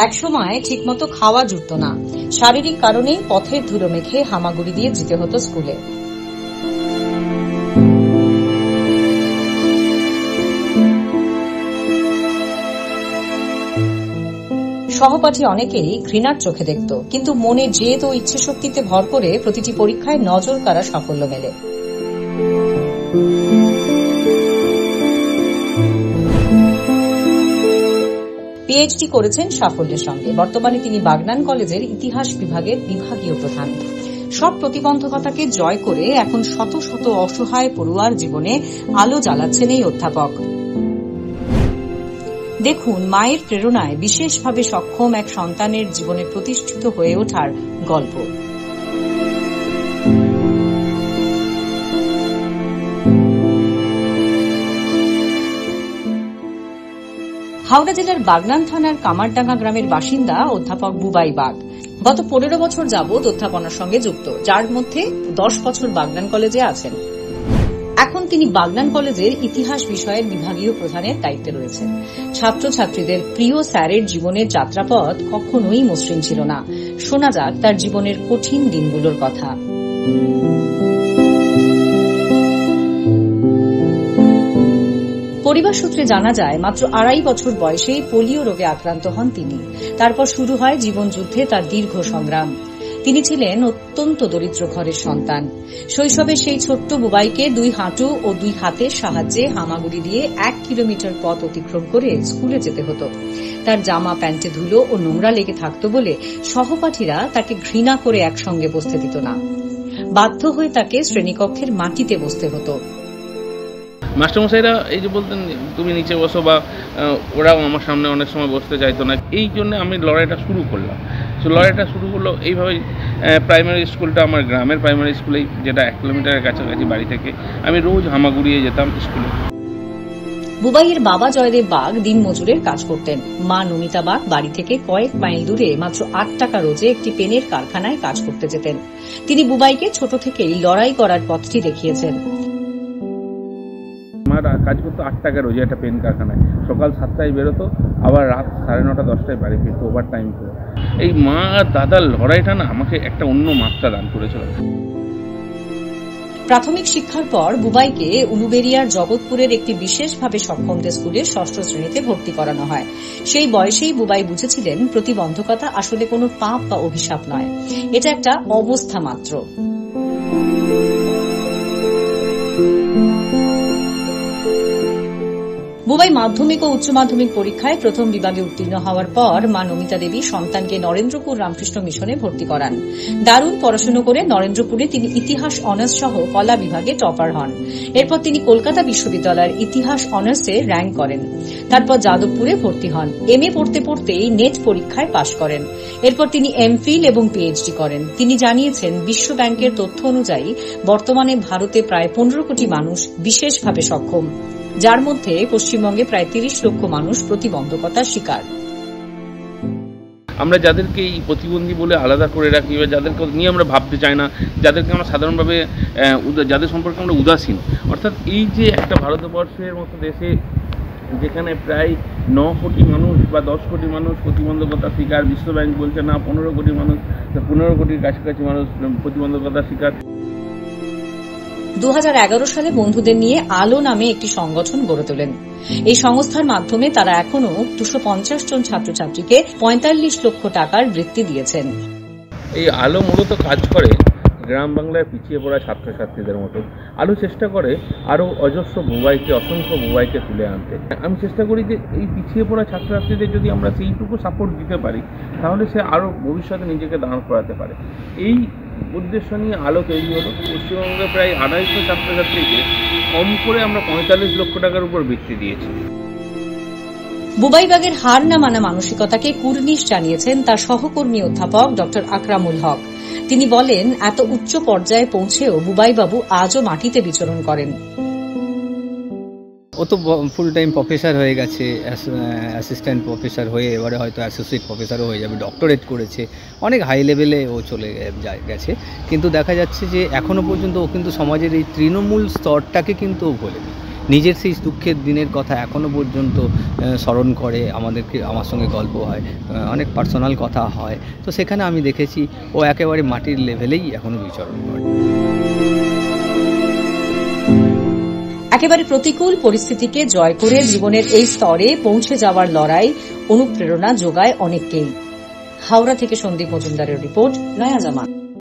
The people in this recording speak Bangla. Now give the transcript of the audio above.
একসময় ঠিকমতো খাওয়া জুটত না, শারীরিক কারণেই পথের ধুলো মেখে হামাগুড়ি দিয়ে যেতে হতো স্কুলে। সহপাঠী অনেকেই ঘৃণার চোখে দেখত, কিন্তু মনে জেদ ও ইচ্ছে শক্তিতে ভর করে প্রতিটি পরীক্ষায় নজর কাড়া সাফল্য মেলে। পিএইচডি করেছেন সাফল্যের সঙ্গে। বর্তমানে তিনি বাগনান কলেজের ইতিহাস বিভাগের বিভাগীয় প্রধান। সব প্রতিবন্ধকতাকে জয় করে এখন শত শত অসহায় পড়ুয়ার জীবনে আলো জ্বালাচ্ছেন এই অধ্যাপক। দেখুন মায়ের প্রেরণায় বিশেষভাবে সক্ষম এক সন্তানের জীবনে প্রতিষ্ঠিত হয়ে ওঠার গল্প। হাওড়া জেলার বাগনান থানার কামারডাঙ্গা গ্রামের বাসিন্দা অধ্যাপক বুবাই বাগ গত 15 বছর যাবৎ অধ্যাপনার সঙ্গে যুক্ত, যার মধ্যে 10 বছর বাগনান কলেজে আছেন। এখন তিনি বাগনান কলেজের ইতিহাস বিষয়ের বিভাগীয় প্রধানের দায়িত্বে রয়েছেন। ছাত্রছাত্রীদের প্রিয় স্যারের জীবনের যাত্রাপথ কখনোই মসৃণ ছিল না। শোনা যাক তার জীবনের কঠিন দিনগুলোর কথা। পরিবার সূত্রে জানা যায়, মাত্র 2.5 বছর বয়সেই পোলিও রোগে আক্রান্ত হন তিনি। তারপর শুরু হয় জীবনযুদ্ধে তার দীর্ঘ সংগ্রাম। তিনি ছিলেন অত্যন্ত দরিদ্র ঘরের সন্তান। শৈশবে সেই ছোট্ট বুবাইকে 2 হাঁটু ও 2 হাতের সাহায্যে হামাগুড়ি দিয়ে 1 কিলোমিটার পথ অতিক্রম করে স্কুলে যেতে হতো। তার জামা প্যান্টে ধুলো ও নোংরা লেগে থাকত বলে সহপাঠীরা তাকে ঘৃণা করে একসঙ্গে বসতে দিত না। বাধ্য হয়ে তাকে শ্রেণীকক্ষের মাটিতে বসতে হতো। মাস্টারমশাইরা এই যে বলতেন তুমি নিচে বসো, বা ওরাও আমার সামনে অনেক সময় বসতে চাইতো না। এই জন্য আমি লড়াইটা শুরু করলাম। লড়াইটা শুরু হলো এইভাবেই। প্রাইমারি স্কুলটা আমার গ্রামের প্রাইমারি স্কুলেই, যেটা 1 কিলোমিটারের কাছাকাছি বাড়ি থেকে। আমি রোজ হামাগুড়িয়ে যেতাম স্কুলে। বুবাইয়ের বাবা জয়দেব বাগ দিন মজুরের কাজ করতেন। মা নমিতা বাগ বাড়ি থেকে কয়েক মাইল দূরে মাত্র 8 টাকা রোজে একটি পেনের কারখানায় কাজ করতে যেতেন। তিনি বুবাইকে ছোট থেকেই লড়াই করার পথটি দেখিয়েছেন। আমার কাজ করতো 8 টাকা রোজে একটা পেন কারখানায়। সকাল 7টায় বেরোতো, আবার রাত 9:30 10টায় বাড়ি ফিরতো ওভার টাইম করে। এই মা আর দাদার লড়াইটা না আমাকে একটা অন্য মাত্রা দান করেছিল। প্রাথমিক শিক্ষার পর বুবাইকে উলুবেড়িয়ার জগৎপুরের একটি বিশেষভাবে সক্ষমদের স্কুলে 6ষ্ঠ শ্রেণীতে ভর্তি করানো হয়। সেই বয়সেই বুবাই বুঝেছিলেন প্রতিবন্ধকতা আসলে কোনো পাপ বা অভিশাপ নয়, এটা একটা অবস্থা মাত্র। বুবাই মাধ্যমিক ও উচ্চ মাধ্যমিক পরীক্ষায় প্রথম বিভাগে উত্তীর্ণ হওয়ার পর মা নমিতা দেবী সন্তানকে নরেন্দ্রপুর রামকৃষ্ণ মিশনে ভর্তি করান। দারুণ পড়াশোনা করে নরেন্দ্রপুরে তিনি ইতিহাস অনার্স সহ কলা বিভাগে টপার হন। এরপর তিনি কলকাতা বিশ্ববিদ্যালয়ের ইতিহাস অনার্সে র্যাঙ্ক করেন। তারপর যাদবপুরে ভর্তি হন। এমএ পড়তে পড়তেই নেট পরীক্ষায় পাশ করেন। এরপর তিনি এমফিল এবং পিএইচডি করেন। তিনি জানিয়েছেন, বিশ্ব ব্যাংকের তথ্য অনুযায়ী বর্তমানে ভারতে প্রায় 15 কোটি মানুষ বিশেষভাবে সক্ষম, যার মধ্যে পশ্চিমবঙ্গে প্রায় 30 লক্ষ মানুষ প্রতিবন্ধকতার শিকার। আমরা যাদেরকে এই প্রতিবন্ধী বলে আলাদা করে রাখি, বা যাদেরকে নিয়ে আমরা ভাবতে চাই না, যাদেরকে আমরা সাধারণভাবে যাদের সম্পর্কে আমরা উদাসীন, অর্থাৎ এই যে একটা ভারতবর্ষের মতো দেশে যেখানে প্রায় 9 কোটি মানুষ বা 10 কোটি মানুষ প্রতিবন্ধকতার শিকার, বিশ্ব ব্যাংক বলছে না 15 কোটি মানুষ, 15 কোটির কাছাকাছি মানুষ প্রতিবন্ধকতার শিকার। 2011 সালে বন্ধুদের নিয়ে আলো নামে একটি সংগঠন গড়ে তোলেন। এই সংস্থার মাধ্যমে তারা এখনো 250 জন ছাত্রছাত্রীকে 45 লক্ষ টাকার বৃত্তি দিয়েছেন। এই আলো মূলত কাজ করে গ্রাম বাংলায় পিছিয়ে পড়া ছাত্রছাত্রীদের মতো। আলো চেষ্টা করে আরও অজস্র অসংখ্য বুবাইকে তুলে আনতে। আমি চেষ্টা করি যে এই পিছিয়ে পড়া ছাত্রছাত্রীদের যদি আমরা সেইটুকু সাপোর্ট দিতে পারি, তাহলে সে আরও ভবিষ্যতে নিজেকে দাঁড় করাতে পারে। এই উদ্দেশ্য নিয়ে আলো তৈরি হলো। পশ্চিমবঙ্গে প্রায় 250 ছাত্রছাত্রীকে কম করে আমরা 45 লক্ষ টাকার উপর বৃত্তি দিয়েছি। বুবাই বাগের হার না মানা মানসিকতাকে কুর্নিশ জানিয়েছেন তার সহকর্মী অধ্যাপক ডক্টর আকরামুল হক। তিনি বলেন, এত উচ্চ পর্যায়ে পৌঁছেও বুবাই বাবু আজও মাটিতে বিচরণ করেন। ও তো ফুল টাইম প্রফেসর হয়ে গেছে, অ্যাসিস্ট্যান্ট প্রফেসর হয়ে এবারে হয়তো অ্যাসোসিয়েট প্রফেসরও হয়ে যাবে, ডক্টরেট করেছে, অনেক হাই লেভেলে ও চলে গেছে। কিন্তু দেখা যাচ্ছে যে এখনও পর্যন্ত ও কিন্তু সমাজের এই তৃণমূল স্তরটাকে কিন্তু ও ভোলেনি। নিজের সেই দুঃখের দিনের কথা এখনও পর্যন্ত স্মরণ করে, আমার সঙ্গে গল্প হয়, অনেক পার্সোনাল কথা হয়। তো সেখানে আমি দেখেছি ও একেবারে মাটির লেভেলেই এখনও বিচরণ করে। একেবারে প্রতিকূল পরিস্থিতিকে জয় করে জীবনের এই স্তরে পৌঁছে যাওয়ার লড়াই অনুপ্রেরণা যোগায় অনেককেই। হাওড়া থেকে সন্দীপ মজুমদারের রিপোর্ট, নয়া জামান।